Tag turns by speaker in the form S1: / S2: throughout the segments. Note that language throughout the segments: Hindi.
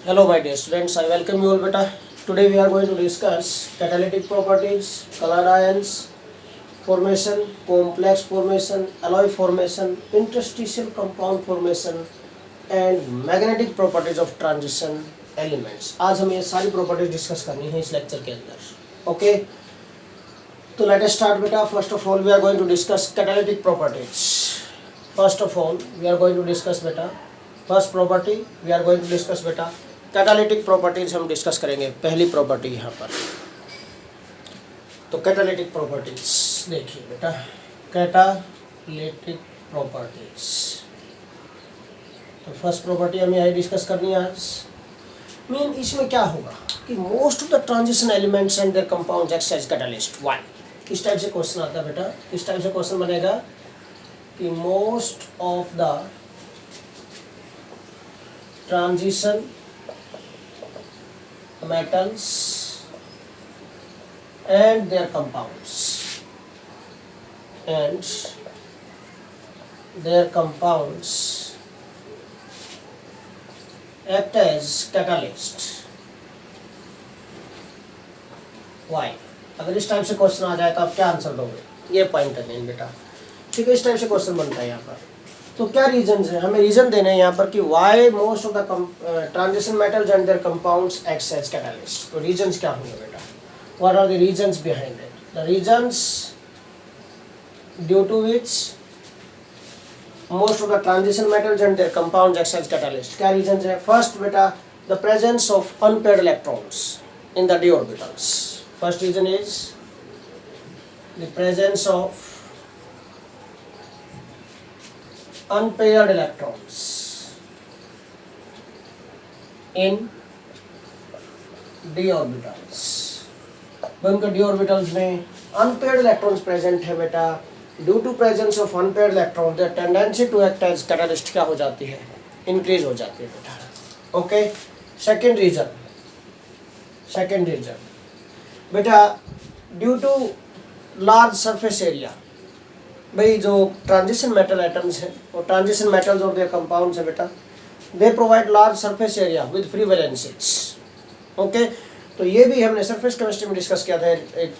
S1: Hello my dear students, I welcome you all beta. Today we are going to discuss catalytic properties, colored ions, formation, complex formation, alloy formation, interstitial compound formation and magnetic properties of transition elements. आज हमें ये सारी properties discuss करनी है इस lecture के अंदर. Okay? तो let us start beta. First of all we are going to discuss catalytic properties. First of all we are going to discuss beta. First property we are going to discuss beta. Catalytic properties हम डिस्कस करेंगे. पहली प्रॉपर्टी यहाँ पर तो कैटालिटिक प्रॉपर्टीज देखिए बेटा. कैटालिटिक प्रॉपर्टीज तो फर्स्ट प्रॉपर्टी हमें यही डिस्कस करनी है आज. मीन इसमें क्या होगा कि most of the transition elements and their compounds act as catalyst. Why? किस टाइप से क्वेश्चन आता है बेटा? किस टाइप से क्वेश्चन बनेगा कि most of the transition metals and their compounds act as catalyst. Why? अगर इस टाइप से क्वेश्चन आ जाए तो आप क्या आंसर दोगे? ये पॉइंट है बेटा. ठीक है, इस टाइप से क्वेश्चन बनता है यहाँ पर. तो क्या रीजन है? हमें रीजन देने हैं यहाँ पर कि why most of the transition metals and their compounds act as catalyst. तो रीजंस क्या होंगे बेटा? What are the reasons behind it? The reasons due to which most of the transition metals and their compounds act as catalyst. क्या रीजंस है? फर्स्ट बेटा, the presence of unpaired electrons in the d orbitals. First reason is the presence of unpaired electrons in d orbitals. उनके d orbitals में unpaired electrons present है बेटा. due to presence of unpaired electrons their tendency to act as catalyst क्या हो जाती है? increase हो जाती है बेटा. okay, second reason बेटा, due to large surface area. भाई जो ट्रांजिशन मेटल एटम्स हैं और ट्रांजिशन मेटल्स और देयर कंपाउंड्स हैं बेटा, they provide large surface area with free valencies. Okay, तो ये भी हमने सरफेस केमिस्ट्री में डिस्कस किया था. एक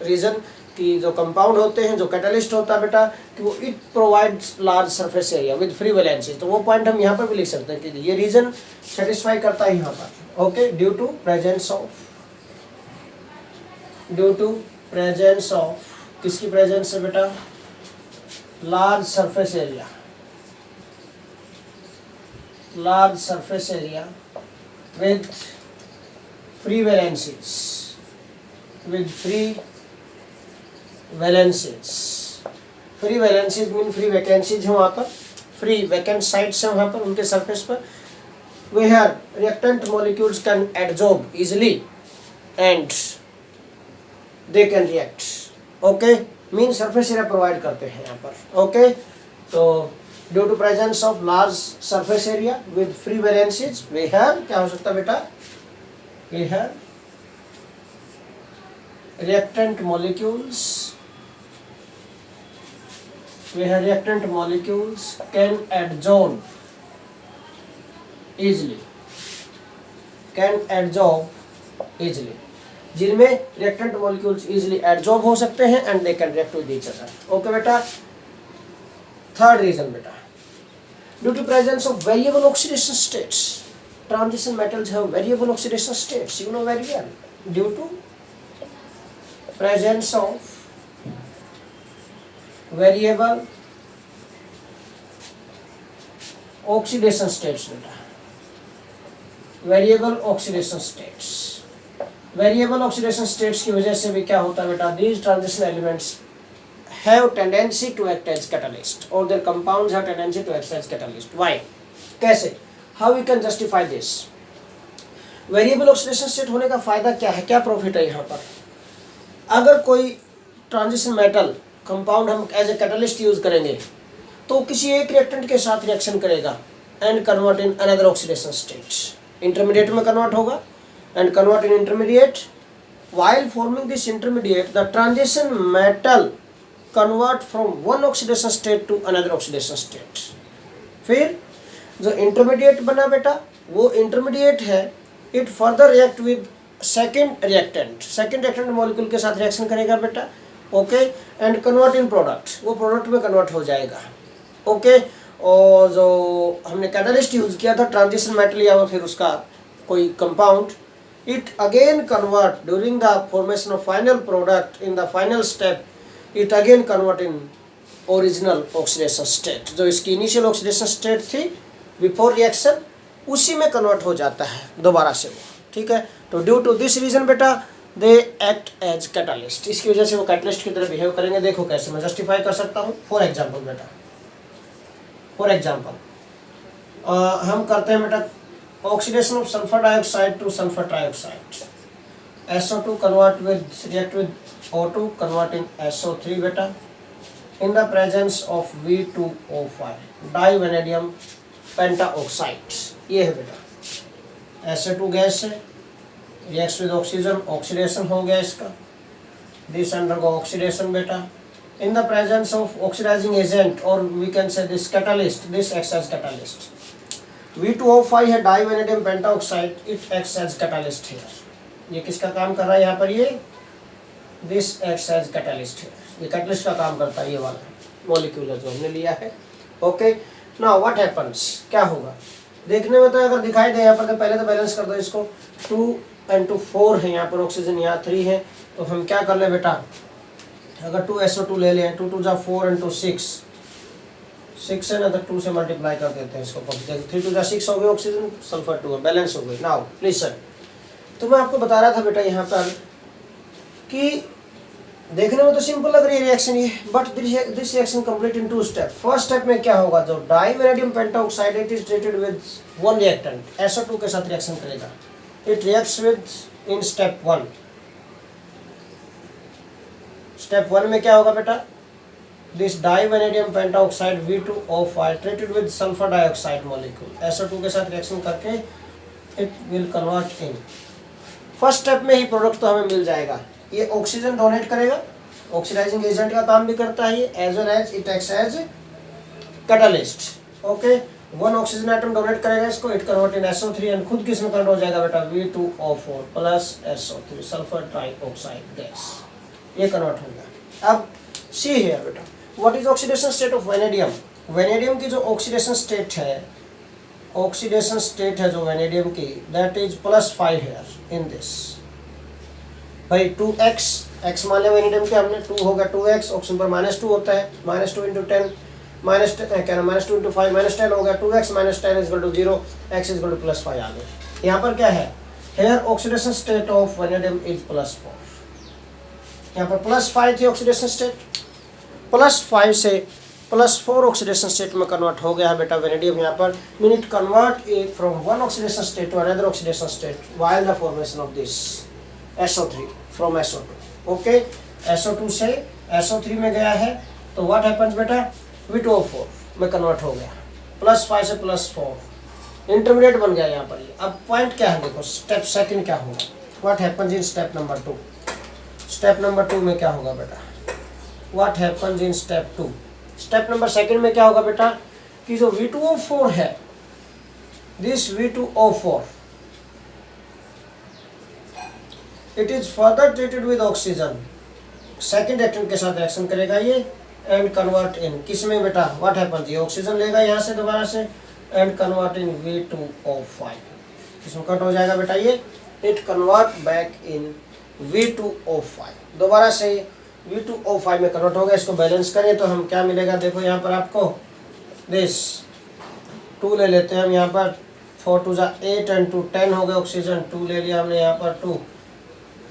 S1: रीज़न कि जो कंपाउंड होते हैं, जो कैटलिस्ट होता है बेटा, कि वो it provides large surface area with free valencies. तो वो पॉइंट हम यहाँ पर भी लिख सकते हैं कि ये रीज़न सेटिस्फाई करता है यहाँ पर. Okay, due to presence of किसकी प्रेजेंस है बेटा? large surface area with free valencies. free valencies mean free vacancies है वहाँ पर, free vacant sites है वहाँ पर उनके surface पर. where reactant molecules can adsorb easily and they can react. okay, mean surface area provide करते हैं यहाँ पर. ओके, तो due to presence of large surface area with free valencies we have क्या हो सकता है बेटा? We have reactant molecules can adsorb easily, जिनमें रिएक्टेंट मॉलिक्यूल्स इजीली एडजॉर्ब हो सकते हैं and they can react with each other. Okay बेटा. थर्ड रीजन बेटा, due to presence of variable oxidation states. Transition metals have variable oxidation states, you know very well. Due to presence of variable oxidation states बेटा, वेरिएबल ऑक्सीडेशन स्टेट्स की वजह से भी क्या होता है बेटा? these transition elements have tendency to act as catalyst or their compounds have tendency to act as catalyst. why? कैसे? how we can justify this? Variable oxidation state होने का फायदा क्या है, क्या प्रॉफिट है यहाँ पर? अगर कोई ट्रांजिशन मेटल कंपाउंड हम एज ए कैटलिस्ट यूज करेंगे तो किसी एक रिएक्टेंट के साथ रिएक्शन करेगा and convert in another oxidation state. Intermediate में कन्वर्ट होगा and convert in intermediate. While forming this intermediate, the transition metal convert from one oxidation state to another oxidation state. फिर जो इंटरमीडिएट बना बेटा वो इंटरमीडिएट है, it further react with second reactant molecule के साथ रिएक्शन करेगा बेटा, okay, and convert in product, वो प्रोडक्ट में कन्वर्ट हो जाएगा, ओके। और जो हमने कैटलिस्ट यूज किया था ट्रांजिशन मेटल या फिर उसका कोई compound, it again convert during the formation of final product in the final step, it again convert in original oxidation state. जो इसकी इनिशियल ऑक्सीडेशन स्टेट थी बिफोर रिएक्शन, उसी में कन्वर्ट हो जाता है दोबारा से वो, ठीक है। तो ड्यू टू दिस रीजन बेटा दे एक्ट एज कैटलिस्ट, इसकी वजह से वो कैटलिस्ट की तरह बिहेव करेंगे। देखो कैसे मैं जस्टिफाई कर सकता हूँ। फॉर एग्जाम्पल बेटा, फॉर एग्जाम्पल हम करते हैं बेटा oxidation of sulphur dioxide to sulphur trioxide, SO2 convert with react with O2 convert in SO3 बेटा in the presence of V2O5 divanadium pentoxide. ये है बेटा SA2 गैस है, रिएक्ट्स विद ऑक्सीजन, ऑक्सीडेशन हो गया इसका, दिस अंडरगो ऑक्सीडेशन बेटा in the presence of oxidising agent, और we can say this catalyst, this acts as catalyst. V2O5 है divanadium pentoxide, it acts as catalyst here. ये किसका काम कर रहा है यहाँ पर, ये this acts as catalyst here, ये कैटलिस्ट का काम करता है, ये वाला मॉलिक्यूल जो हमने लिया है, ओके। नाउ व्हाट हैपेंस, क्या होगा देखने में तो अगर दिखाई दे यहाँ पर, तो पहले तो बैलेंस कर दो इसको, 2 and 2 4 है यहाँ पर ऑक्सीजन, यहाँ 3 है, तो हम क्या कर ले बेटा, अगर 2 SO2 ले लें, 2 2 जा 4 and 2 6 6 है ना, तो 2 से मल्टीप्लाई कर देते हैं इसको, 3 2 जा 6 हो गए ऑक्सीजन, सल्फर 2 बैलेंस हो गई। नाउ प्लीज सर, तो मैं आपको बता रहा था बेटा यहाँ पर कि देखने में तो सिंपल लग रही है रिएक्शन ये, but this reaction complete in 2 step. First step में क्या होगा, जो divanadium pentoxide it is treated with one reactant, SO2 के साथ रिएक्शन करेगा, it reacts with in step 1। Step 1 में क्या होगा बेटा, this divanadium pentoxide V2O5 treated with sulphur dioxide molecule, SO2 के साथ रिएक्शन करके it will convert in. First step में ही प्रोडक्ट तो हमें मिल जाएगा, ये ऑक्सीजन डोनेट करेगा, ऑक्सीडाइजिंग एजेंट का काम भी करता है ये, as well as it acts as catalyst, okay. One oxygen atom donate करेगा इसको, it convert in SO3 and खुद किसमें कन्वर्ट हो जाएगा बेटा, V2O4 plus SO3 sulphur trioxide gas, ये कन्वर्ट हो गया। अब सी हियर बेटा, what is oxidation state of vanadium, vanadium की जो ऑक्सीडेशन स्टेट है, ऑक्सीडेशन स्टेट है जो वेनेडियम की, that is +5 here in this भाई 2x, x मान लिया वेनेडियम के हमने, 2 होगा 2x, ऑप्शन पर -2 होता है, -2 × 10 क्या ना -2 × 5 -10 हो गया, 2x - 10 = 0, x = +5 आ गया। यहाँ पर क्या है, here oxidation state of vanadium is +4, यहाँ पर +5 थी ऑक्सीडेशन स्टेट, +5 से +4 ऑक्सीडेशन स्टेट में कन्वर्ट हो गया है बेटा वेनेडियम यहाँ पर, mean it convert from one oxidation state to another oxidation state while the formation of this SO3 from SO2, okay. SO2 से SO3 में गया है, तो व्हाट हैपेंस बेटा, V2O4 में कन्वर्ट हो गया, +5 से +4 इंटरमीडिएट बन गया यहाँ पर ये। अब पॉइंट क्या है देखो, स्टेप सेकंड क्या होगा, what happens in step number 2, step number 2 में क्या होगा बेटा, what happens in step 2, step number second में क्या होगा बेटा, कि जो V2O4 है, this V2O4 it is further treated with oxygen, second reactant के साथ रिएक्शन करेगा ये, एंड कन्वर्ट इन किसमें बेटा, व्हाट हैपेंस, ये ऑक्सीजन लेगा यहाँ से दोबारा से, एंड कन्वर्ट इन V2O5, किसमें कट हो जाएगा बेटा ये, it convert back in V2O5, दोबारा से V2O5 में कन्वर्ट हो गया। इसको बैलेंस करें तो हम क्या मिलेगा, देखो यहाँ पर आपको दिस 2 ले लेते हैं हम यहाँ पर, 4 2 जा 8 एंड 2 10 हो गए ऑक्सीजन, 2 ले लिया हमने यहाँ पर 2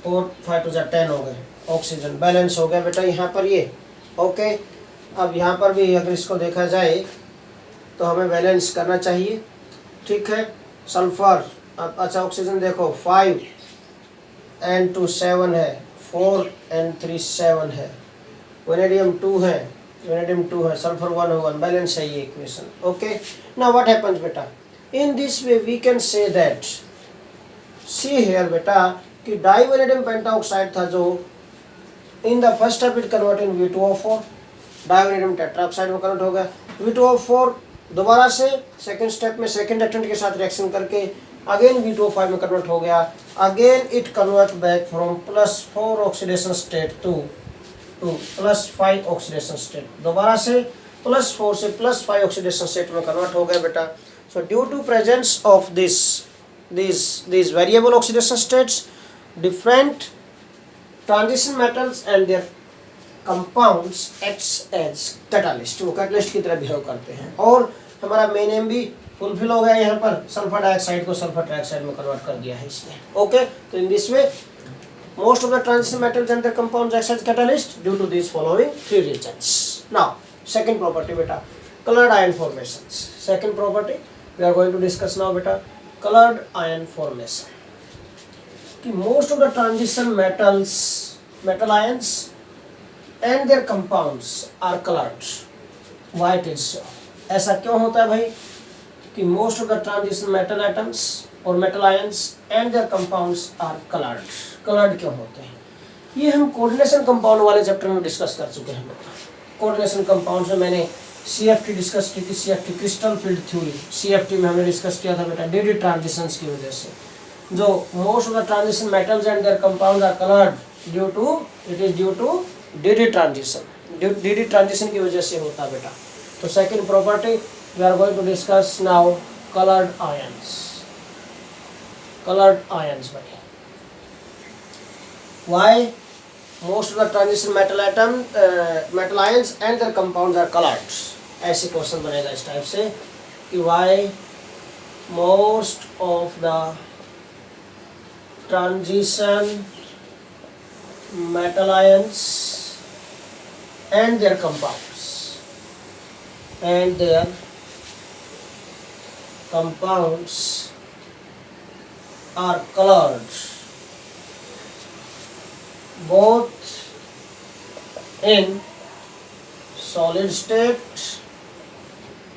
S1: 4 5 2 जा 10 हो गए ऑक्सीजन, बैलेंस हो गया बेटा यहाँ पर ये, ओके। अब यहाँ पर भी अगर इसको देखा जाए तो हमें बैलेंस करना चाहिए, ठीक है। सल्फर, अब अच्छा ऑक्सीजन देखो 5 and 2 7 है, 4 and 3 7 है, वेनेडियम 2 है, वेनेडियम 2 है, सल्फर 1 है 1, बैलेंस है ये equation, okay. Now what happens बेटा, in this way we can say that, see here बेटा, कि डाइवेनेडियम पेंटाऑक्साइड था जो in the first step it convert in V2O4, divanadium tetroxide में कन्वर्ट हो गया, V2O4 दोबारा से सेकंड स्टेप में सेकंड रिएक्टेंट के साथ रिएक्शन करके अगेन V2O5 में कन्वर्ट हो गया, again it convert back from +4 oxidation state to +5 oxidation state, दोबारा से +4 से +5 ऑक्सीडेशन स्टेट में कन्वर्ट हो गया बेटा। So due to presence of these variable oxidation states, different transition metals and their compounds acts as catalyst, वो कैटलिस्ट की तरह बिहेव करते हैं। और हमारा मेन एम भी फुलफिल हो गया, यहाँ पर सल्फर डाइऑक्साइड को सल्फर ट्राइऑक्साइड में कन्वर्ट कर दिया है इसने। ओके, तो इन this way most of the transition metals and their compounds act as catalyst due to these following three reasons. Now second property beta, colored ion formations. Second property we are going to discuss now beta, colored ion formation. कि most of the transition metals, metal ions and their compounds are colored. Why it is so? ऐसा क्यों होता है भाई कि most of the transition metal atoms और metal ions and their compounds are colored. Coloured क्यों होते हैं? ये हम कोऑर्डिनेशन कंपाउंड वाले चैप्टर में डिस्कस कर चुके हैं। कोऑर्डिनेशन कंपाउंड में मैंने CFT डिस्कस की थी, CFT crystal field theory, CFT में हमने डिस्कस किया था बेटा डी ट्रांजिशंस की वजह से, जो most of the transition metals and their compounds are coloured due to d transition, d transition की वजह से होता बेटा। तो second property we are going to discuss now, coloured ions. Coloured ions भाई, why most of the transition metal ions and their compounds are colored? ऐसे क्वेश्चन बनेगा इस टाइप से कि why most of the transition metal ions and their compounds are colored both in solid state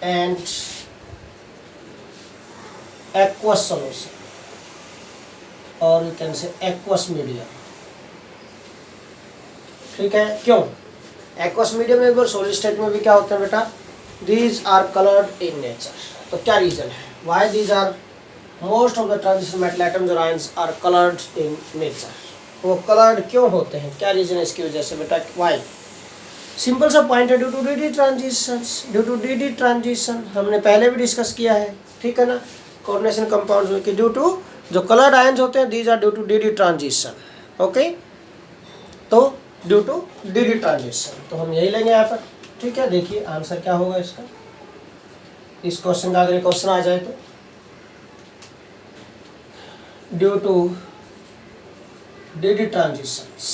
S1: and aqueous solution, or you can say aqueous medium। ठीक है, क्यों aqueous medium में और solid state में भी क्या होता है बेटा, these are colored in nature। तो क्या रीजन है why these are most of the transition metal atoms or ions are colored in nature? वो कलर्ड क्यों होते हैं, क्या रीजन है इसकी वजह से बेटा, वाई? सिंपल सा पॉइंट है, due to d transitions. Due to d transition हमने पहले भी डिस्कस किया है, ठीक है ना, कोऑर्डिनेशन कंपाउंड्स में कि ड्यू टू जो कलर्ड आयंस होते हैं these are due to d transition. Okay, तो ड्यू टू डी ट्रांजिशन, तो हम यही लेंगे यहाँ पर। ठीक है, देखिए आंसर क्या होगा इसका, इस क्वेश्चन का अगर क्वेश्चन आ जाए तो due to d transitions,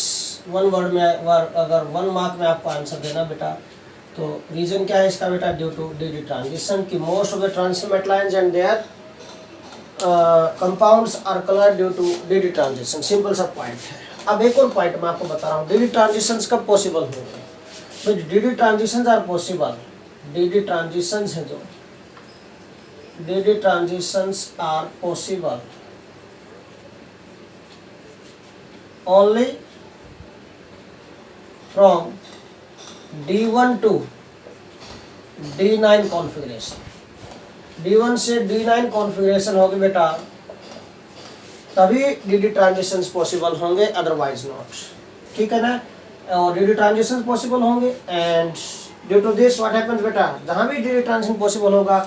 S1: one word में अगर 1 मार्क में आपको आंसर देना बेटा, तो रीजन क्या है इसका बेटा, ड्यू टू डी ट्रांजिशन की most of the transition metal ions and their compounds are coloured due to d transition. Simple सा पॉइंट है। अब एक और पॉइंट मैं आपको बता रहा हूँ, डी ट्रांजिशंस कब पॉसिबल होंगे, तो d transitions are possible, d transitions है जो d transitions are possible only from D1 to D9 configuration. D1 से D9 कॉन्फ़िगरेशन होगी बेटा, तभी डी ट्रांजिशंस पॉसिबल होंगे, अदरवाइज नॉट। ठीक है ना, और डी ट्रांजिशंस पॉसिबल होंगे and due to this what happens बेटा, जहाँ भी डी ट्रांजिशन पॉसिबल होगा,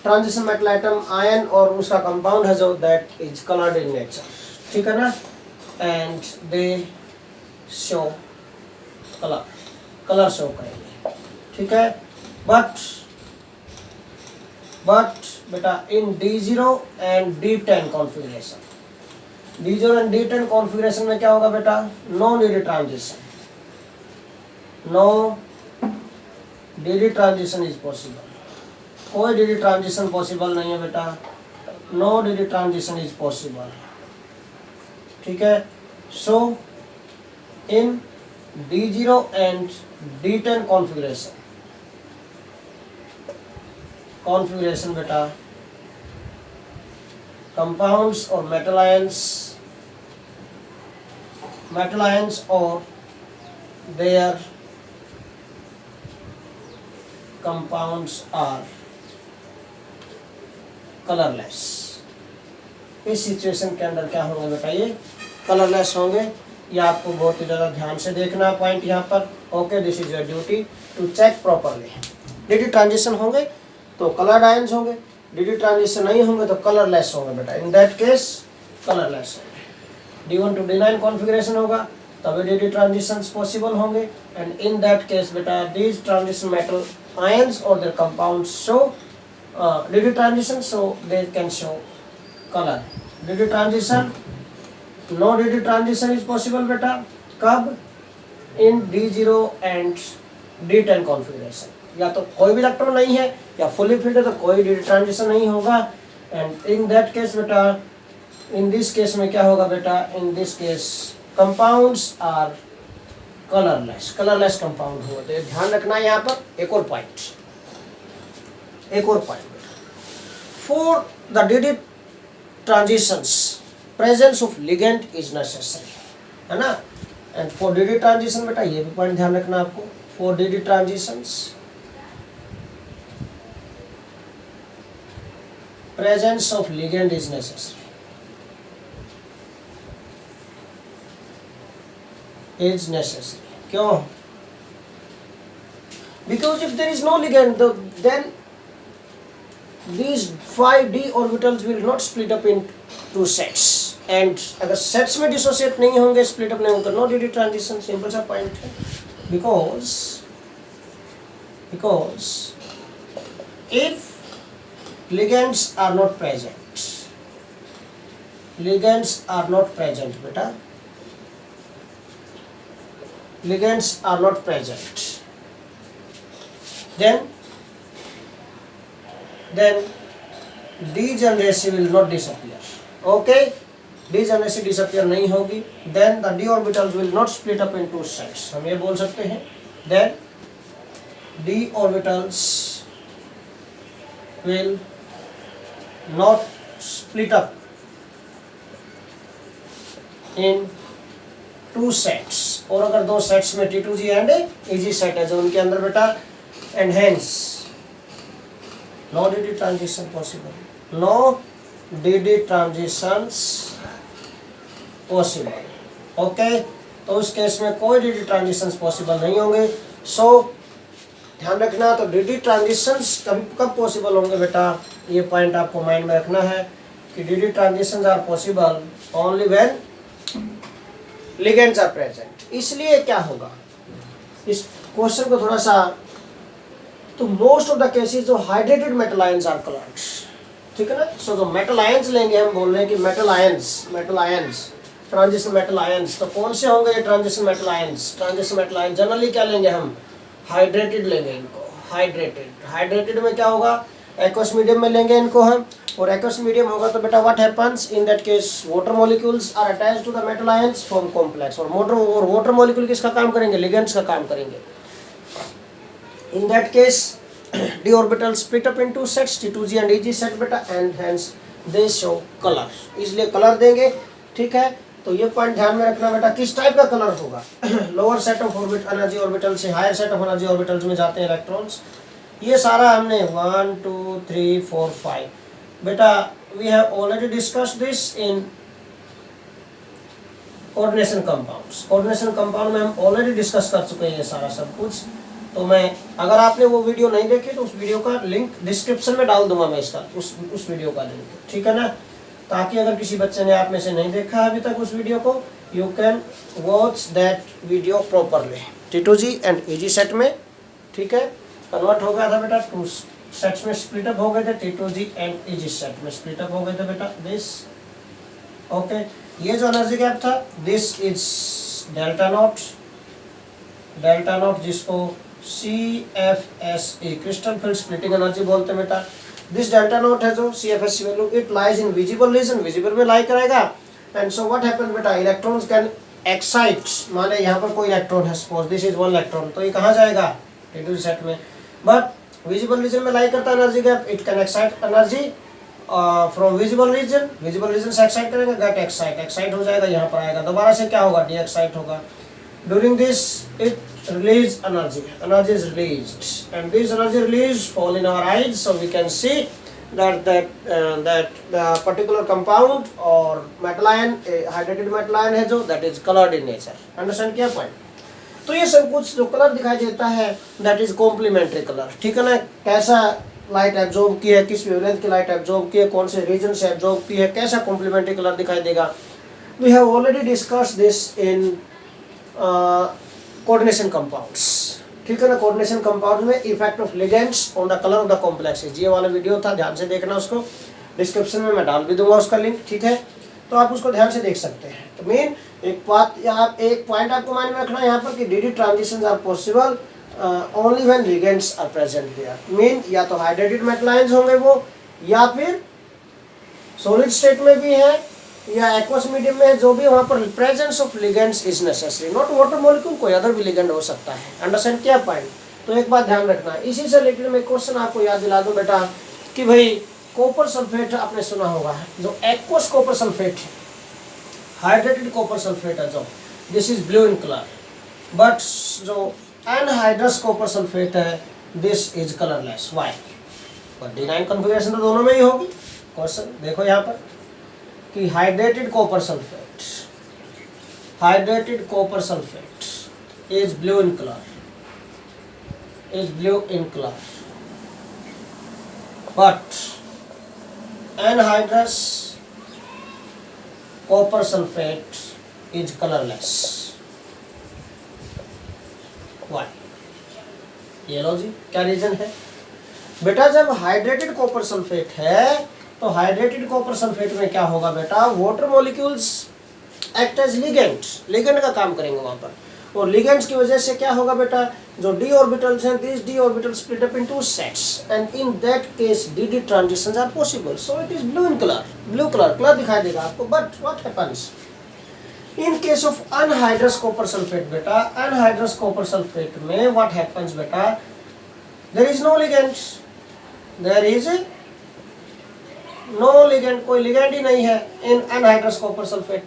S1: ट्रांजिशन मेटल आइटम आयन और उसका कंपाउंड है जो that is coloured in nature. ठीक है ना, and they show colour show करेंगे। ठीक है, बट बेटा in D0 and D10 configuration, D0 and D10 configuration में क्या होगा बेटा, no d transition, no d transition is possible, कोई डी ट्रांजिशन पॉसिबल नहीं है बेटा, no d transition is possible. ठीक है, so in D0 and D10 configuration बेटा, कंपाउंड्स और मेटल आयंस और देयर compounds are कलरलेस। इस सिचुएशन के अंदर क्या होंगे बेटा, ये कलरलेस होंगे। ये आपको बहुत ही ज़्यादा ध्यान से देखना है पॉइंट यहाँ पर। Okay, this is your duty to check properly. D d transition होंगे तो कलर्ड आयंस होंगे, डीडी ट्रांजिशन नहीं होंगे तो कलरलेस होंगे बेटा। इन दैट केस कलरलेस होंगे। D1 to D9 कॉन्फ़िगरेशन होगा तभी डीडी ट्रांजिशंस पॉसिबल होंगे। एंड इन दैट केस बेटा दीज ट्रांजिशन मेटल आयंस और there compounds show DD transition, so they can show color. DD transition, no DD transition is possible बेटा कब, in D0 and D10 configuration। या तो कोई भी इलेक्ट्रॉन नहीं है या फुली फिल्ड है तो कोई DD ट्रांजिशन नहीं होगा। एंड इन दैट केस बेटा, इन दिस केस में क्या होगा बेटा, in this case compounds are colourless, colourless compound हुआ। तो ध्यान रखना है यहाँ पर। एक और point for the DD transitions presence of ligand is necessary, है ना। एंड फॉर DD ट्रांजिशन बेटा ये भी पॉइंट ध्यान रखना आपको। For DD transitions presence of ligand is necessary, is necessary। क्यों? Because if there is no ligand then these 5d orbitals will not split up in two sets। and अगर sets में dissociate नहीं होंगे, split up नहीं होंगे, no DD transition। सिंपल सा पॉइंट है। because if ligands are not present, ligands are not present बेटा, ligands are not present, then degeneracy will not disappear। okay, degeneracy disappear नहीं होगी। then the d orbitals will not split up into sets। हम ये बोल सकते हैं then d orbitals will not split up in two sets। और अगर दो सेट्स में T2G एंड EG सेट है जो उनके अंदर बेटा, and hence no DD transition possible, no DD transitions possible। Okay, तो उस केस में कोई DD transitions possible नहीं होंगे। सो ध्यान रखना। तो DD transitions कब possible होंगे बेटा, ये पॉइंट आपको माइंड में रखना है कि DD transitions are possible only when ligands are present। इसलिए क्या होगा, इस क्वेश्चन को थोड़ा सा, तो मोस्ट ऑफ द केसेस जो hydrated metal ions are coloured, ठीक है ना। सो जो मेटल आयंस लेंगे, हम बोल रहे हैं कि metal ions transition metal ions, तो कौन से होंगे ये ट्रांजिशन मेटल आयंस जनरली क्या लेंगे हम, हाइड्रेटेड लेंगे इनको। हाइड्रेटेड में क्या होगा, एक्वस मीडियम में लेंगे इनको हम। और एक्वस मीडियम होगा तो बेटा what happens in that case, water molecules are attached to the metal ions form complex. और वाटर मॉलिक्यूल किसका काम करेंगे, लिगेंड्स का काम करेंगे। In that case, d orbitals split up into sets, T2G and EG set बेटा, and hence they show color। इसलिए कलर देंगे, ठीक है। तो ये पॉइंट ध्यान में रखना बेटा, किस टाइप का कलर होगा। Lower set of energy orbital से higher set of energy orbitals में जाते हैं इलेक्ट्रॉन्स। ये सारा हमने 1 2 3 4 5 बेटा, we have already discussed this in coordination compounds. Coordination compound में हम ऑलरेडी डिस्कस कर चुके हैं ये सारा सब कुछ। तो मैं, अगर आपने वो वीडियो नहीं देखी तो उस वीडियो का लिंक डिस्क्रिप्शन में डाल दूंगा मैं, इसका उस वीडियो का लिंक, ठीक है ना। ताकि अगर किसी बच्चे ने आप में से नहीं देखा अभी तक उस वीडियो को, you can watch that video properly. T2G and EG set में, ठीक है, कन्वर्ट हो गया था बेटा, टू सेट्स में स्प्लिट अप हो गए थे। T2G एंड EG सेट में स्प्लिट अप हो गए थे बेटा, दिस। ओके, ये जो एनर्जी गैप था, दिस इज डेल्टा नॉट, जिसको CFSE crystal field splitting energy बोलते हैं बेटा। दिस डेल्टा नॉट है जो CFSE value, it lies in visible region, visible में लाई करेगा। एंड सो व्हाट हैपेंस बेटा, इलेक्ट्रॉन्स कैन एक्साइट, माने यहाँ पर कोई इलेक्ट्रॉन है, सपोज दिस इज 1 इलेक्ट्रॉन, तो ये कहाँ जाएगा, T2 सेट में। बट विजिबल रीजन में लाई करता है energy gap, it can excite energy from visible region से एक्साइट करेगा, गेट एक्साइट हो जाएगा, यहाँ पर आएगा, दोबारा से क्या होगा, डी एक्साइट होगा। During this, it release energy is released, and this energy release fall in our eyes, so we can see that the particular compound or metal ion, hydrated metal ion है जो, that is colored in nature. Understand क्या point? तो ये सब कुछ जो कलर दिखाई देता है that is complementary color. ठीक है ना, कैसा लाइट एब्जॉर्ब की है, किस वेवलेंथ की लाइट एब्जॉर्ब की है, कौन से रीजन से एब्जॉर्ब की है, कैसा कॉम्प्लीमेंट्री कलर दिखाई देगा. We have already discussed this in coordination compounds. ठीक है ना, कोऑर्डिनेशन कंपाउंड में effect of ligands on the colour of the complexes, ये वाला वीडियो था, ध्यान से देखना उसको, डिस्क्रिप्शन में मैं डाल भी दूंगा उसका लिंक. ठीक है, तो आप उसको ध्यान से देख सकते हैं. तो मेन एक बात, यहाँ एक पॉइंट आपको माइंड में रखना है यहाँ पर कि d transitions are possible only when ligands are present there. Mean या तो हाइड्रेटेड मेटल आयंस होंगे वो, या फिर सॉलिड स्टेट में भी है या एक्वस मीडियम में, जो भी वहाँ पर presence of ligands is necessary. Not water molecule, कोई अदर भी लिगेंड हो सकता है. अंडरस्टैंड क्या पॉइंट? तो एक बात ध्यान रखना है. इसी से रिलेटेड मैं क्वेश्चन आपको याद दिला दूं बेटा कि भाई कॉपर सल्फेट आपने सुना होगा, जो एक्वस कॉपर सल्फेट है, हाइड्रेटेड कॉपर सल्फेट है जो, this is blue in colour. But जो एनहाइड्रस कॉपर सल्फेट है, दिस इज कलरलेस. व्हाई? पर D9 कॉन्फ़िगरेशन तो दोनों में ही होगी. क्वेश्चन देखो यहाँ पर कि hydrated copper sulphate is blue in colour, but anhydrous copper sulphate is colourless. Why? ये लो जी, क्या रीजन है बेटा? जब हाइड्रेटेड कॉपर सल्फेट है तो हाइड्रेटेड कॉपर सल्फेट में क्या होगा बेटा, water molecules act as ligand का काम करेंगे वहां पर, और लिगेंड्स की वजह से क्या होगा बेटा, जो डी ऑर्बिटल्स हैं, this d orbitals split up into sets, and in that case d transitions are possible. So it is blue colour दिखाई देगा आपको. But what happens in case of anhydrous copper sulphate बेटा? अनहाइड्रस कॉपर सल्फेट में व्हाट हैपेंस बेटा, there is no ligands, no ligand, कोई लिगेंड ही नहीं है इन अनहाइड्रस कॉपर सल्फेट,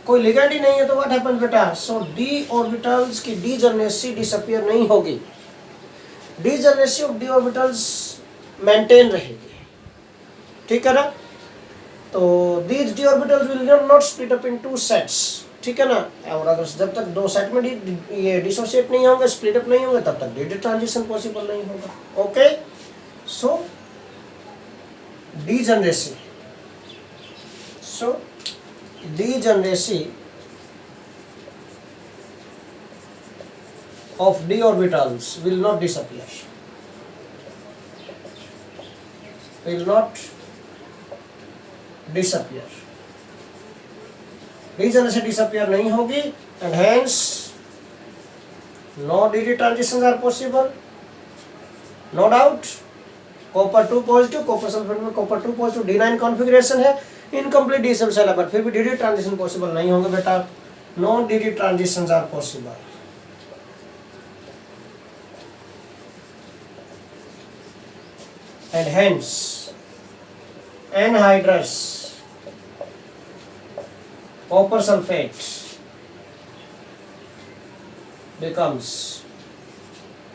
S1: कोई लिगेंड ही नहीं है. तो व्हाट हैपेंस बेटा, सो डी ऑर्बिटल्स की डीजनरेसी डिसअपीयर नहीं होगी, degeneracy of D orbitals maintain रहेगी. ठीक है ना, तो these D orbitals will not split up in two sets. ठीक है ना, और अगर जब तक दो सेट में ये डिसोसिएट नहीं होंगे, स्प्लिट अप नहीं होंगे, तब तक डी ट्रांजिशन पॉसिबल नहीं होगा. Okay, so degeneration of d orbitals will not disappear, degeneration disappear नहीं होगी, and hence no dd transitions are possible. No doubt copper 2 positive, copper sulphate में कॉपर 2 पॉजिटिव, D9 कॉन्फ़िगरेशन है, इनकम्प्लीट डी सेल है, बट फिर भी डी ट्रांजिशन पॉसिबल नहीं होंगे बेटा. No d transitions are possible. And hence anhydrous copper sulphate becomes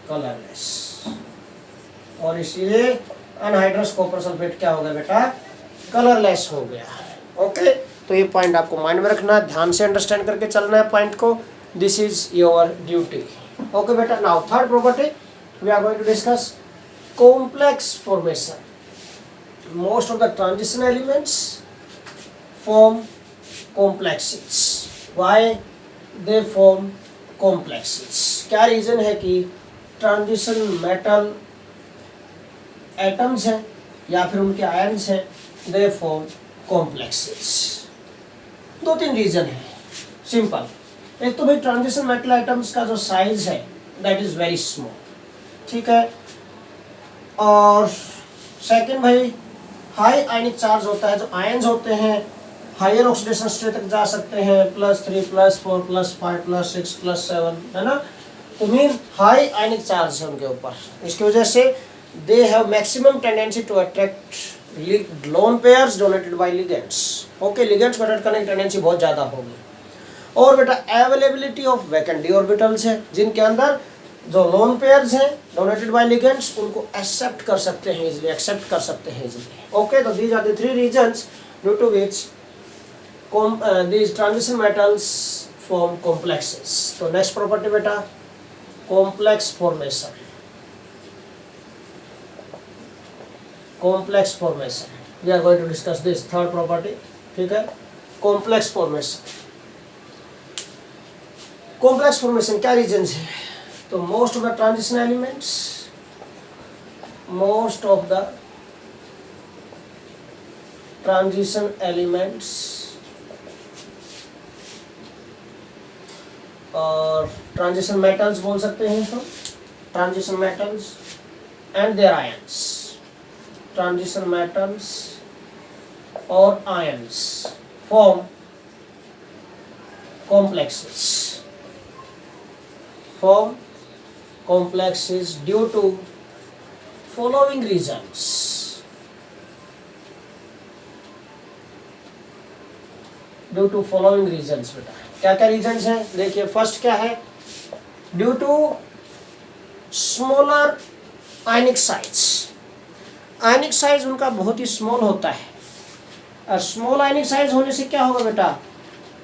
S1: colourless. और इसीलिए अनहाइड्रस कॉपर सल्फेट क्या हो गया बेटा, कलरलेस हो गया. ओके, तो ये पॉइंट आपको माइंड में रखना है, ध्यान से अंडरस्टैंड करके चलना है पॉइंट को. This is your duty. Okay बेटा, now third property we are going to discuss complex formation. Most of the transition elements form complexes. Why they form complexes? क्या रीजन है कि ट्रांजिशन मेटल एटम्स हैं या फिर उनके आयन्स हैं, दे फॉर्म कॉम्प्लेक्सेस. 2-3 रीजन है, सिंपल. एक तो भाई ट्रांजिशन मेटल एटम्स का जो साइज है दैट इज वेरी स्मॉल. ठीक है, और सेकंड भाई हाई आयनिक चार्ज होता है, जो आयन्स होते हैं हायर ऑक्सीडेशन स्टेट तक जा सकते हैं, +3 +4 +5 +6 +7, है ना. तो मीन हाई आयनिक चार्ज है उनके ऊपर, इसकी वजह से they have maximum tendency to attract lone pairs donated by ligands. Okay, ligands को अट्रैक्ट करने की टेंडेंसी बहुत ज़्यादा होगी. और बेटा availability of vacant d orbitals है, जिनके अंदर जो लोन पेयर्स हैं डोनेटेड बाय लिगेंड्स उनको एक्सेप्ट कर सकते हैं इजीली, एक्सेप्ट कर सकते हैं इजीली। ओके, तो these are the 3 reasons due to which these transition metals form complexes। तो नेक्स्ट प्रॉपर्टी बेटा complex formation, complex formation we are going to discuss this third property. ठीक है, कॉम्प्लेक्स फॉर्मेशन। कॉम्प्लेक्स फॉर्मेशन क्या रीजंस है? तो most of the transition elements, most of the transition elements और ट्रांजिशन मेटल्स बोल सकते हैं इसको, transition metals and their ions, transition metals और ions form complexes, form complexes due to following reasons। Due to following reasons बेटा, क्या क्या रीजंस हैं? देखिए फर्स्ट क्या है, due to smaller ionic size. Ionic size उनका बहुत ही स्मॉल होता है, और स्मॉल आयनिक साइज होने से क्या होगा बेटा,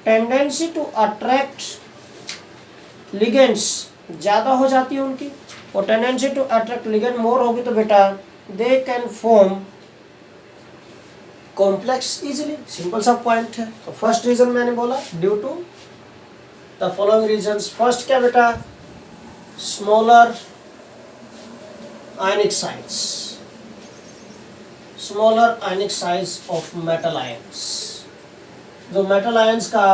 S1: टेंडेंसी टू अट्रैक्ट लिगेंड्स ज़्यादा हो जाती है उनकी, और tendency to attract ligand more होगी तो बेटा they can form complex easily. Simple सा पॉइंट है। तो फर्स्ट रीजन मैंने बोला due to the following reasons. First क्या बेटा, smaller ionic size, smaller ionic size of metal ions. जो मेटल आयंस का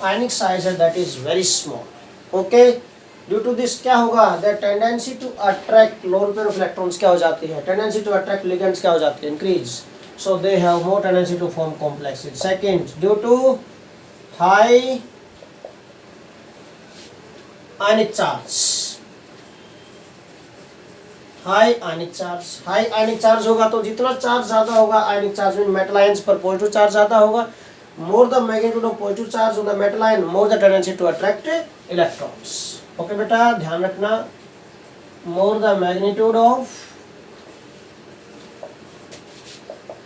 S1: आयनिक साइज है that is very small. Okay, due to this क्या होगा, that tendency to attract lone pair of electrons क्या हो जाती है, टेंडेंसी टू अट्रैक्ट लिगेंड्स क्या हो जाती है, increase. So they have more tendency to form complexes. Second, due to high ionic charge, high ionic charge, high ionic charge होगा तो जितना चार्ज ज्यादा होगा ionic charge में metal ions पर पॉजिटिव चार्ज ज्यादा होगा, more the magnitude of positive charge on the metal ion, more the tendency to attract electrons। Okay बेटा ध्यान रखना, more the magnitude of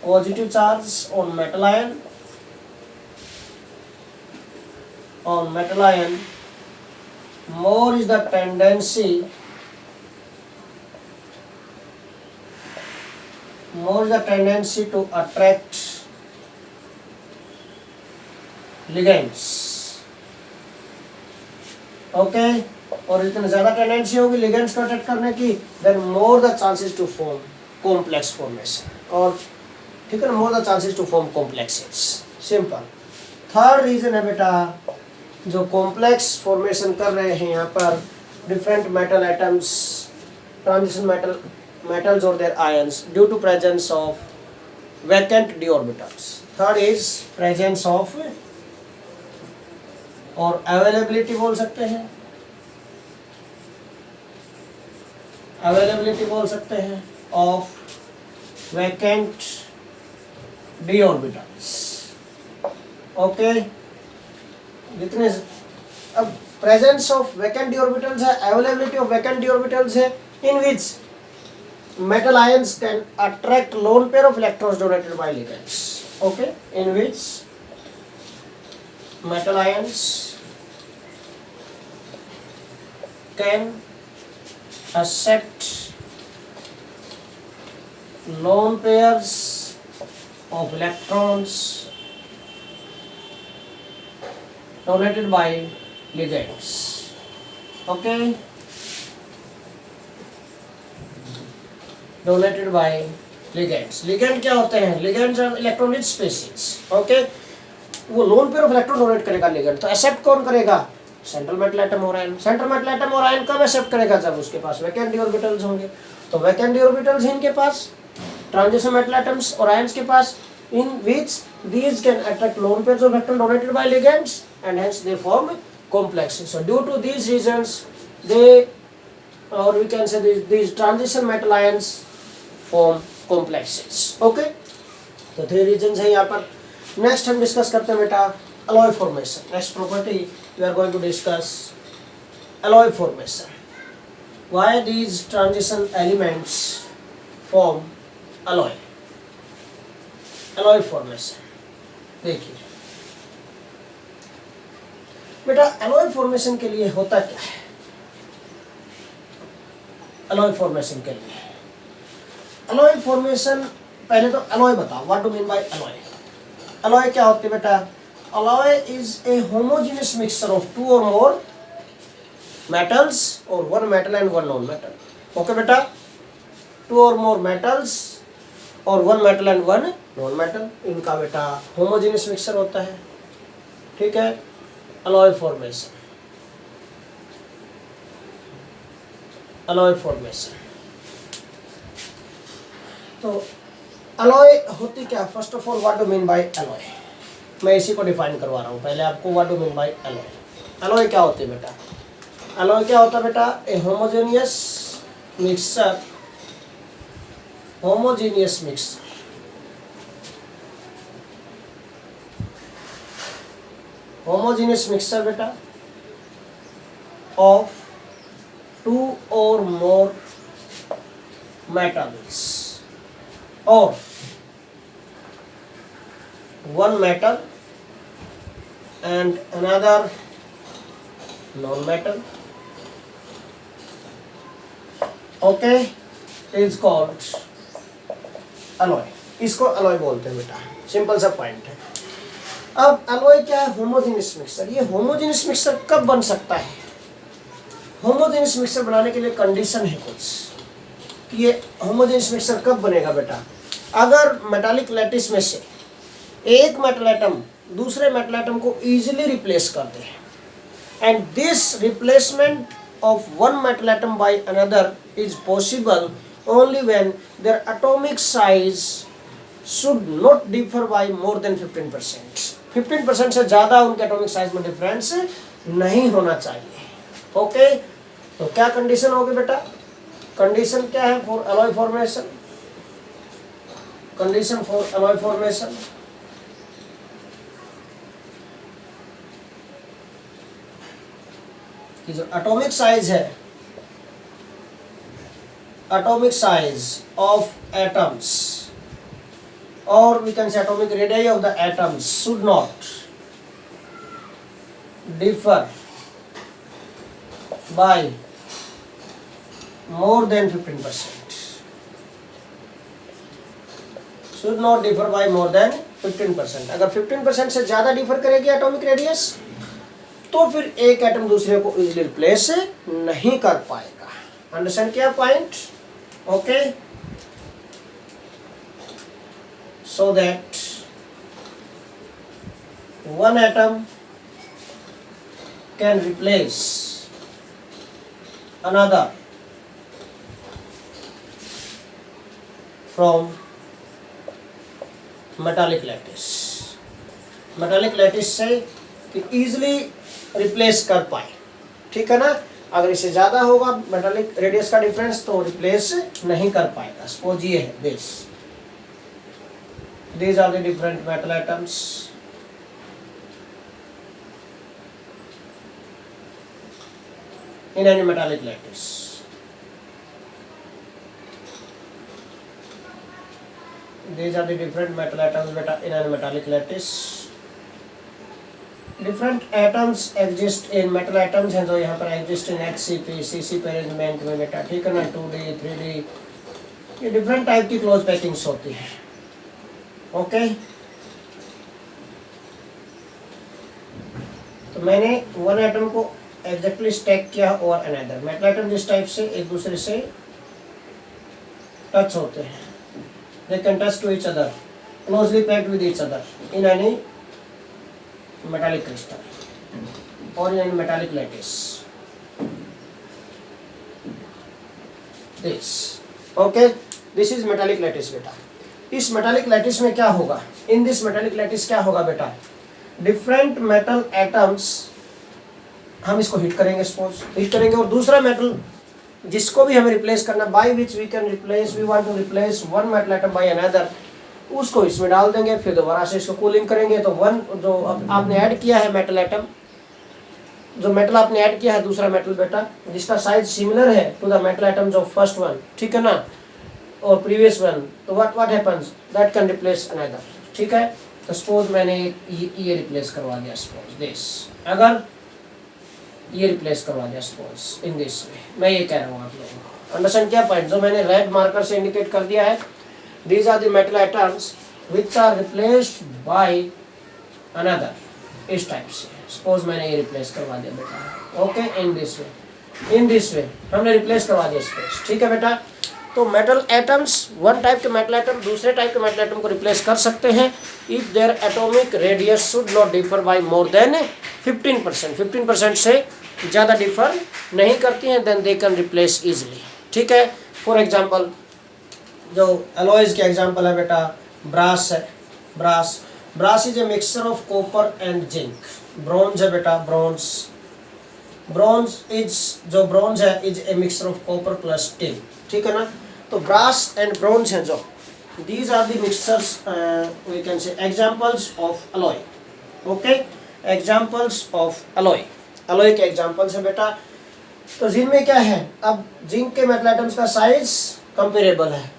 S1: positive charge on metal ion, more is the tendency, to attract ligands। Okay, और इतनी ज्यादा टेंडेंसी होगी लिगेंड्स को अट्रैक्ट करने की, then more the chances to form complex formation. और ठीक है ना, more the chances to form complexes. Simple. Third reason है बेटा, जो कॉम्प्लेक्स फॉर्मेशन कर रहे हैं यहाँ पर different metal atoms, transition metals और their ions, due to presence of vacant d orbitals. Third is presence of, और अवेलेबिलिटी बोल सकते हैं, अवेलेबिलिटी बोल सकते हैं of vacant d orbitals. Okay, जितने अब presence of vacant d orbitals है, availability of vacant d orbitals है, in which metal ions can attract lone pair of electrons donated by ligands. Okay, in which metal ions can accept lone pairs of electrons donated by ligands। Okay, donated by ligands। ligand क्या होते हैं, ligands are electron rich species। okay, वो loan pair of electron donate करेगा लिगेंड, तो एक्सेप्ट कौन करेगा, सेंट्रल मेटल एटम और आयन। सेंट्रल मेटल एटम और आयन कब एक्सेप्ट करेगा, जब उसके पास वैकेंट डी ऑर्बिटल्स होंगे। तो वैकेंट डी ऑर्बिटल्स इनके पास, ट्रांजिशन मेटल एटम्स और आयंस के पास, in which these can attract lone pairs of electron donated by ligands and hence they form complexes. So due to these reasons they, और we can say these transition metal ions form complexes. Okay, तो 3 रीजंस है यहाँ पर। नेक्स्ट हम डिस्कस करते हैं बेटा alloy formation. Next property we are going to discuss alloy formation. why these transition elements form alloy, alloy formation। देखिए बेटा alloy formation के लिए होता क्या है, alloy formation के लिए alloy formation, पहले तो alloy बताओ, what do you mean by alloy? alloy क्या होती है बेटा? alloy is a homogeneous mixture of two or more metals or one metal and one non-metal। Okay बेटा, two or more metals और one metal and one non-metal, इनका बेटा homogeneous mixture होता है, ठीक है। alloy formation, alloy formation, तो alloy होती क्या? First of all what do mean by alloy, मैं इसी को डिफाइन करवा रहा हूँ पहले आपको। What do mean by alloy, alloy क्या होती है बेटा? alloy क्या होता है बेटा? A homogeneous mixture, homogeneous mixture, homogeneous mixture बेटा ऑफ टू और more metals or one metal and another non-metal, okay, is called alloy। इसको alloy बोलते हैं बेटा, सिंपल सा पॉइंट है। अब alloy क्या है? Homogeneous mixture. ये होमोजेनियस मिक्सचर कब बन सकता है? होमोजेनियस मिक्सचर बनाने के लिए कंडीशन है कुछ कि ये होमोजेनियस मिक्सचर कब बनेगा बेटा? अगर मेटालिक लैटिस में से एक मेटल एटम दूसरे मेटल एटम को इजीली रिप्लेस कर दे, and this replacement of one metal atom by another is possible only when their atomic size should not differ by more than 15%। 15% से ज़्यादा उनके एटॉमिक साइज में डिफरेंस नहीं होना चाहिए, ओके। तो क्या कंडीशन होगी बेटा? कंडीशन क्या है for alloy formation? Condition for alloy formation, कि जो एटॉमिक साइज है, एटॉमिक साइज ऑफ एटम्स और we can say atomic radius of the atoms should not differ by more than 15%, should not differ by more than 15%। अगर 15% से ज़्यादा डिफर करेगी एटॉमिक रेडियस तो फिर एक एटम दूसरे को इजीली रिप्लेस नहीं कर पाएगा। अंडरस्टैंड किया point? Okay, so that one atom can replace another from metallic lattice, metallic lattice से कि ईजिली रिप्लेस कर पाए, ठीक है ना। अगर इससे ज़्यादा होगा मेटालिक रेडियस का डिफरेंस तो रिप्लेस नहीं कर पाएगा। सपोज ये है these are the different metal atoms, in any metallic lattice। These are the different metal atoms beta in a metallic lattice। different atoms exist in metal atoms हैं जो यहाँ पर exist in HCP CCP arrangement में बेटा, ठीक है ना। 2D 3D ये different type की close packings होती है, ओके। तो मैंने वन एटम को एग्जैक्टली स्टैक किया और अनदर मेटल एटम जिस टाइप से एक दूसरे से टच होते हैं, they can touch to each other, closely packed with each other in any metallic crystal or in any metallic lattice, this, okay, this is metallic lattice बेटा। इस metallic lattice में क्या होगा? in this metallic lattice क्या होगा बेटा? different metal atoms, हम इसको हिट करेंगे, सपोज हिट करेंगे, और दूसरा मेटल जिसको भी हमें रिप्लेस करना, by which we can replace, we want to replace one metal atom by another, उसको इसमें डाल देंगे, फिर दोबारा से इसको कूलिंग करेंगे। तो वन जो आपने ऐड किया है मेटल एटम, जो मेटल आपने ऐड किया है दूसरा मेटल बेटा जिसका साइज सिमिलर है to the metal atoms of first one, ठीक है ना, और प्रीवियस वन, तो what happens that can replace another, ठीक है। तो सपोज मैंने ये रिप्लेस करवा दिया, सपोज दिस, अगर ये रिप्लेस करवा दिया सपोज इन दिस वे, मैं ये कह रहा हूँ आप लोगों को अंडरस्टैंड क्या पॉइंट जो मैंने रेड मार्कर से इंडिकेट कर दिया है, these are the metal atoms which are replaced by another, इस टाइप से। सपोज मैंने ये रिप्लेस करवा दिया बेटा, ओके, इन दिस वे हमने रिप्लेस करवा दिया स्पेस, ठीक है बेटा। तो मेटल एटम्स वन टाइप के मेटल एटम दूसरे टाइप के मेटल एटम को रिप्लेस कर सकते हैं if their atomic radius should not differ by more than 15%, 15% से ज़्यादा डिफर नहीं करती हैं, then they can replace easily, ठीक है। फॉर एग्जांपल जो अलॉयज के एग्जांपल है बेटा, ब्रास है, brass is a mixture of copper and zinc. Bronze है बेटा, ब्रॉन्ज इज जो ब्रॉन्ज है is a mixture of copper plus tin, ठीक है ना। तो ब्रास एंड ब्रॉन्ज हैं जो, these are the mixtures we can say examples of alloy, okay, examples of alloy के एग्जांपल्स हैं बेटा। तो जिनमें क्या है, अब जिंक के मेटल आइटम्स का साइज कंपेरेबल है,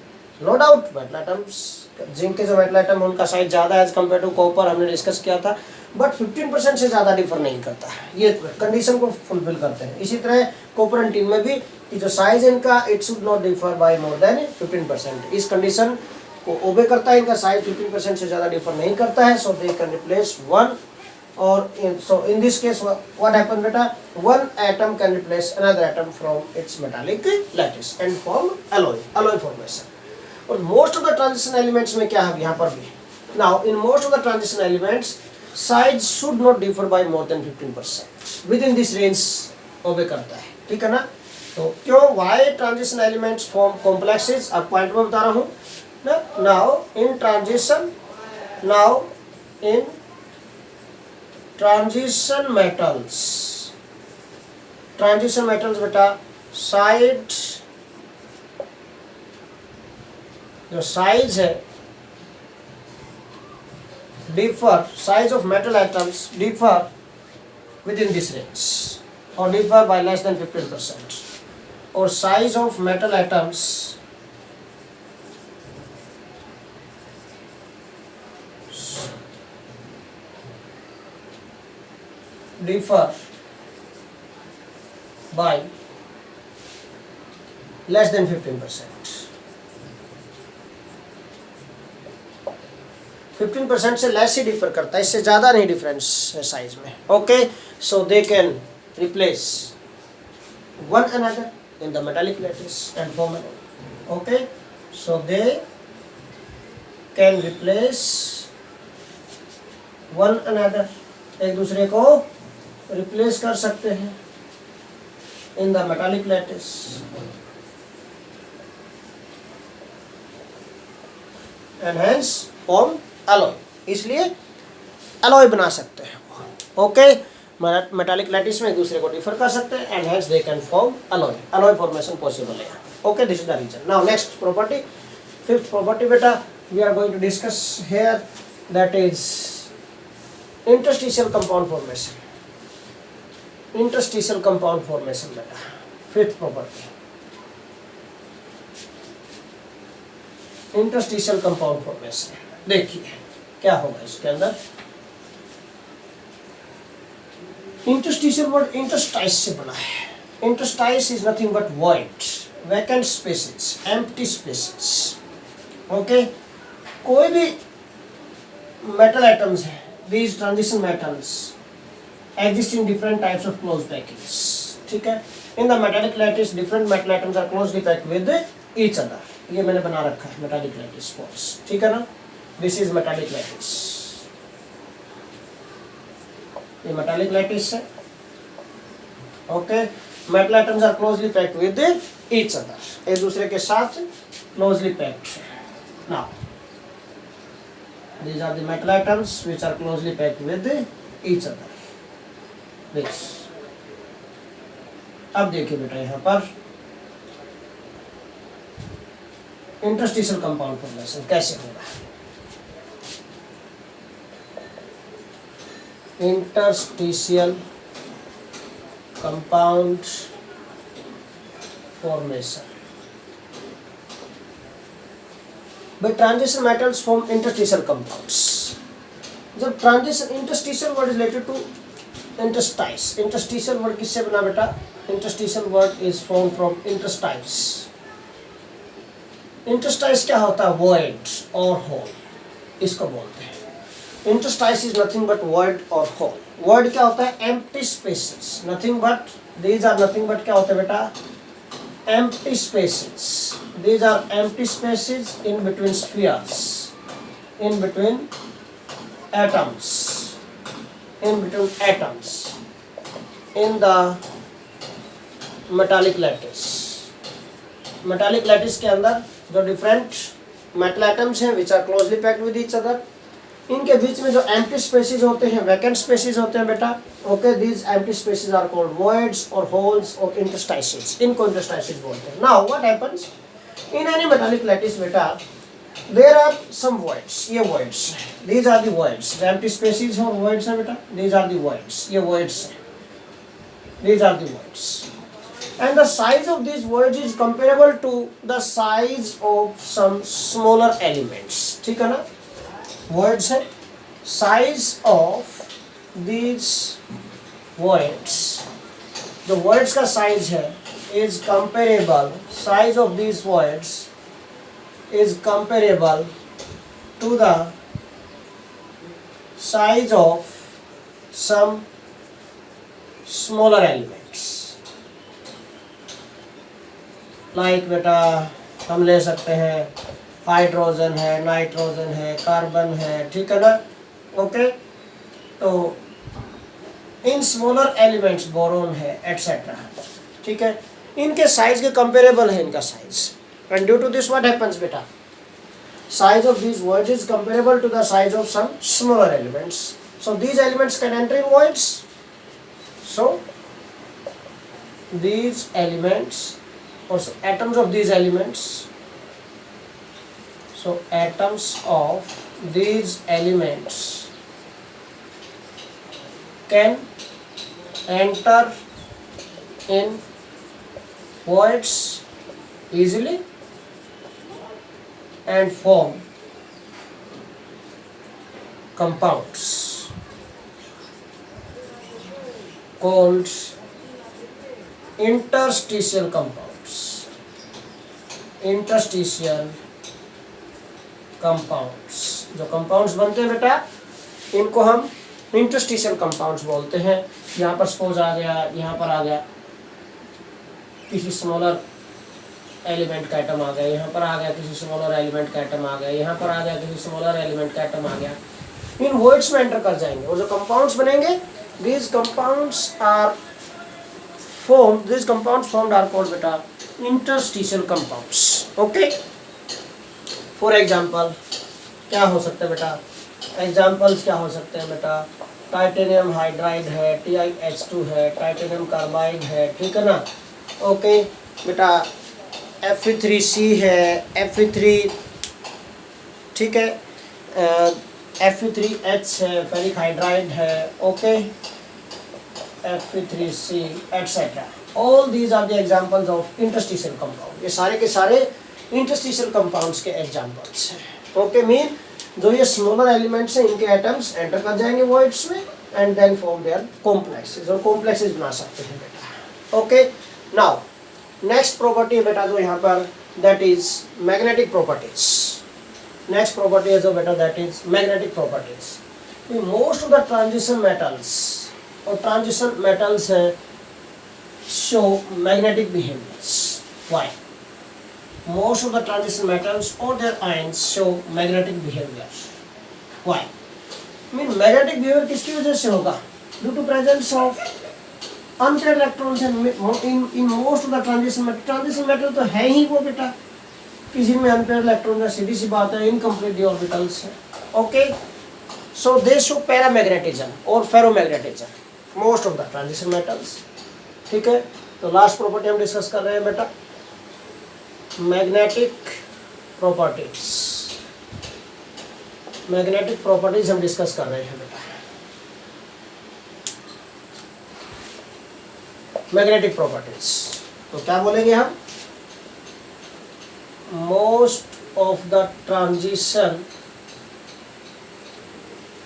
S1: no doubt metal atoms, zinc के जो मेटल आइटम उनका साइज ज़्यादा है एज कम्पेयर टू कॉपर, हमने डिस्कस किया था, बट 15% से ज़्यादा डिफर नहीं करता है, ये कंडीशन को फुलफिल करते हैं। इसी तरह कॉपर एंड टिन में भी कि जो साइज इनका it should not differ by more than 15%, इस कंडीशन को ओबे करता है, इनका साइज 15% से ज़्यादा डिफर नहीं करता है, so they can replace one, और so in this case what happen बेटा, one atom can replace another atom from its metallic lattice and form alloy formation. और most of the transition elements में क्या है यहाँ पर भी, now in most of the transition elements size should not differ by more than 15%, within this range obey करता है, ठीक है ना। तो क्यों, Y transition elements form complexes, अब पॉइंट में बता रहा हूँ ना। नाउ इन ट्रांजिशन मेटल्स बेटा, साइड जो साइज है differ, size of metal atoms differ within this range or differ by less than 15%, or size of metal atoms differ by less than 15%, 15% से लेस ही डिफर करता है, इससे ज़्यादा नहीं डिफरेंस है साइज में, okay. So they can replace one another in the metallic lattice and form alloy, okay. So they can replace one another, एक दूसरे को रिप्लेस कर सकते हैं in the metallic lattice and hence form alloy, इसलिए अलॉय बना सकते हैं, ओके। मेटालिक लैटिस में एक दूसरे को डिफर कर सकते हैं and hence they can form alloy formation possible है, okay. This is the reason. Now next property, fifth property बेटा we are going to discuss here, that is interstitial compound formation. Interstitial compound formation बेटा, fifth property, interstitial compound formation. देखिए क्या होगा इसके अंदर, इंटरस्टिशियल वर्ड इंटरस्टाइस से बना है। Interstice is nothing but void, vacant spaces, empty spaces, okay. कोई भी मेटल आइटम्स है, these transition metals exist in different types of closed packings, ठीक है। in the metallic lattice different metal atoms are closely packed with each other, ये मैंने बना रखा है metallic lattice spots, ठीक है ना। this is metallic lattice, ये metallic lattice है, okay. metal atoms are closely packed with each other, एक दूसरे के साथ closely packed है। now these are the metal atoms which are closely packed with each other, this। अब देखिए बेटा यहाँ पर इंटरस्टिशियल कंपाउंड फॉर्मेशन कैसे होगा। Interstitial compound formation. By transition metals form interstitial compounds. जब transition interstitial word is related to interstice, interstitial word किससे बना बेटा? Interstitial word is form from interstice. Interstice क्या होता है? वॉइड और होल, इसको बोलते हैं। Interstice is nothing but void और होल। वॉइड क्या होता है? Empty spaces, nothing but, these are nothing but क्या होता है बेटा? empty spaces. These are empty spaces in between spheres, in between atoms, in between atoms in the metallic lattice. Metallic lattice के अंदर जो different metal atoms हैं which are closely packed with each other, इनके बीच में जो empty spaces होते हैं, vacant spaces होते हैं बेटा, okay, these empty spaces are called voids or holes or interstices. इनको interstices बोलते हैं। Now what happens in any metallic lattice बेटा? There are some voids, ये voids, these are the voids, the empty spaces और voids हैं बेटा, these are the voids, ये voids हैं, these are the voids, and the size of these voids is comparable to the size of some smaller elements, ठीक है ना? voids है, size of these voids, जो voids का size है is comparable, size of these voids is comparable to the size of some smaller elements, like बेटा हम ले सकते हैं हाइड्रोजन है, नाइट्रोजन है, कार्बन है, ठीक है ना? ओके, तो इन स्मॉलर एलिमेंट्स बोरोन है एटसेट्रा, ठीक है, इनके साइज के कंपेरेबल है इनका size, and due to this what happens बेटा? Size of these voids is comparable to the size of some smaller elements, so these elements can enter in voids, so these elements or atoms of these elements, so atoms of these elements can enter in voids easily and form compounds called interstitial compounds. Interstitial compounds, जो कंपाउंड्स बनते हैं बेटा इनको हम इंटरस्टिशियल कंपाउंड्स बोलते हैं। यहाँ पर सपोज आ गया, यहाँ पर आ गया किसी स्मॉलर एलिमेंट का एटम आ गया, यहाँ पर आ गया किसी स्मॉलर एलिमेंट का एटम आ गया, यहाँ पर आ गया किसी स्मॉलर एलिमेंट का एटम आ गया, इन वॉइड्स में एंटर कर जाएंगे और जो कंपाउंड्स बनेंगे these compounds are formed are called बेटा interstitial compounds. Okay, for example क्या हो सकते हैं बेटा? एग्जाम्पल्स क्या हो सकते हैं बेटा? टाइटेनियम हाइड्राइड है, TiH2 है, टाइटेनियम कार्बाइड है, ठीक है ना? ओके बेटा, Fe3C है, Fe3, ठीक है, Fe3H है, फेरिक हाइड्राइड है, okay, Fe3C etcetera, all these are the examples of interstitial compound. ये सारे के सारे इंटरस्टिशियल कंपाउंड्स के एग्जांपल्स हैं। ओके, मीन जो ये स्मॉलर एलिमेंट्स हैं इनके एटम्स एंटर कर जाएंगे वॉइड्स में and then form their complexes, और कॉम्प्लेक्सेस बना सकते हैं बेटा। ओके, नाउ नेक्स्ट प्रॉपर्टी है बेटा जो यहाँ पर, that is magnetic properties. Next property है जो बेटा, that is magnetic properties. Most of the transition metals, और ट्रांजिशन मेटल्स है show magnetic behaviours. Why? Most of the transition metals or their ions show magnetic behavior. Why? I mean magnetic behavior किसकी वजह से होगा? Due to presence of unpaired electrons in most of the transition metal. Transition metal तो है ही वो बेटा, किसी में unpaired electrons है, सीधी सी बात है, incomplete orbitals है। Okay, so they show paramagnetism or ferromagnetism. Most of the transition metals, ठीक है। तो लास्ट प्रॉपर्टी हम डिस्कस कर रहे हैं बेटा, मैग्नेटिक प्रॉपर्टीज। मैग्नेटिक प्रॉपर्टीज हम डिस्कस कर रहे हैं बेटा। Magnetic properties. तो क्या बोलेंगे हम, most of the transition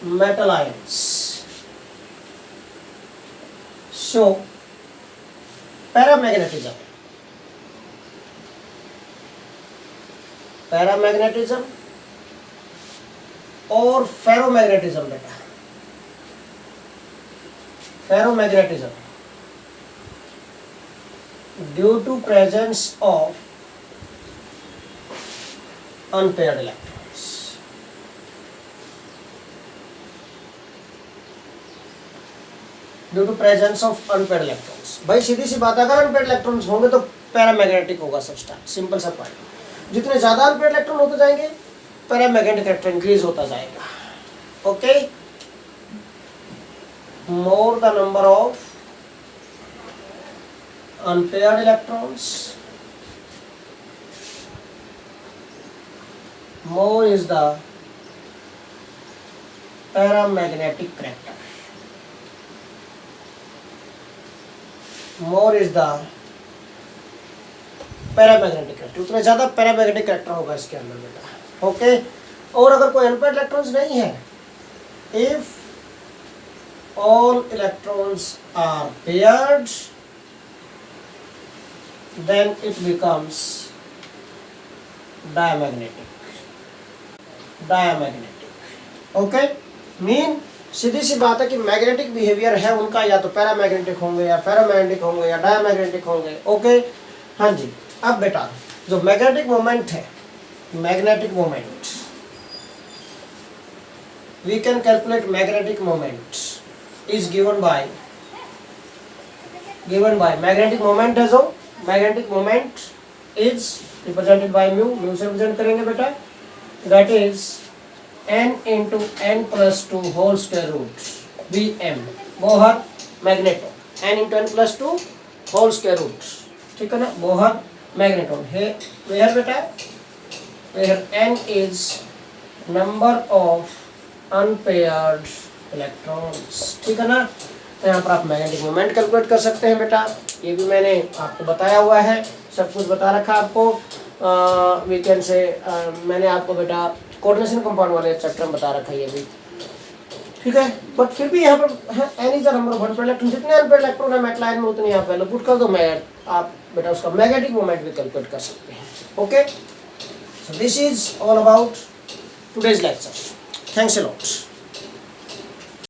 S1: metal ions show paramagnetism. Paramagnetism और फेरोमैग्नेटिज्म बेटा, ferromagnetism due to presence of unpaired electrons. Due to presence of unpaired electrons. भाई सीधी सी बात है, अगर अनपेयर्ड इलेक्ट्रॉन्स होंगे तो पैरामैग्नेटिक होगा सब्सटेंस, सिंपल सा पॉइंट। जितने ज्यादा अनपेयर्ड इलेक्ट्रॉन होते जाएंगे पैरामैग्नेटिक इलेक्ट्रॉन इंक्रीज होता जाएगा। Okay, more the number of unpaired electrons, more is the paramagnetic character, more is the paramagnetic character, उतना ज्यादा पैरामैग्नेटिक करैक्टर होगा इसके अंदर बेटा। ओके, और अगर कोई अनपेयर्ड इलेक्ट्रॉन्स नहीं है, if all electrons are paired then it becomes diamagnetic। Okay, mean सीधी सी बात है कि मैग्नेटिक बिहेवियर है उनका, या तो पैरामैग्नेटिक होंगे या फेरोमैग्नेटिक होंगे या डायमैग्नेटिक होंगे। ओके, हाँ जी। अब बेटा जो मैग्नेटिक मोमेंट है, magnetic moment, we can calculate magnetic moment is given by magnetic moment है, जो magnetic moment is represented by mu, mu से रिप्रेजेंट करेंगे बेटा, that is n into n plus two whole square root Vm, Bohr magneton, n into n plus two whole square root, ठीक है ना, बोहर मैग्नेटोन है। वेयर बेटा, where n is number of unpaired electrons, ठीक है ना। यहाँ पर आप मैग्नेटिक मोमेंट कैलकुलेट कर सकते हैं बेटा, ये भी मैंने आपको बताया हुआ है, सब कुछ बता रखा आपको। वीकेंड से मैंने आपको बेटा कोऑर्डिनेशन कंपाउंड वाले चैप्टर में बता रखा है ये भी, ठीक है। बट फिर भी यहाँ पर n is the number of unpaired electron, जितने अनपेयर्ड इलेक्ट्रॉन है मेटल आयन में उतने यहाँ पे पुट कर दो, मैं आप बेटा उसका मैग्नेटिक मोमेंट भी कैलकुलेट कर सकते हैं। Okay, so this is all about today's lecture. Thanks a lot.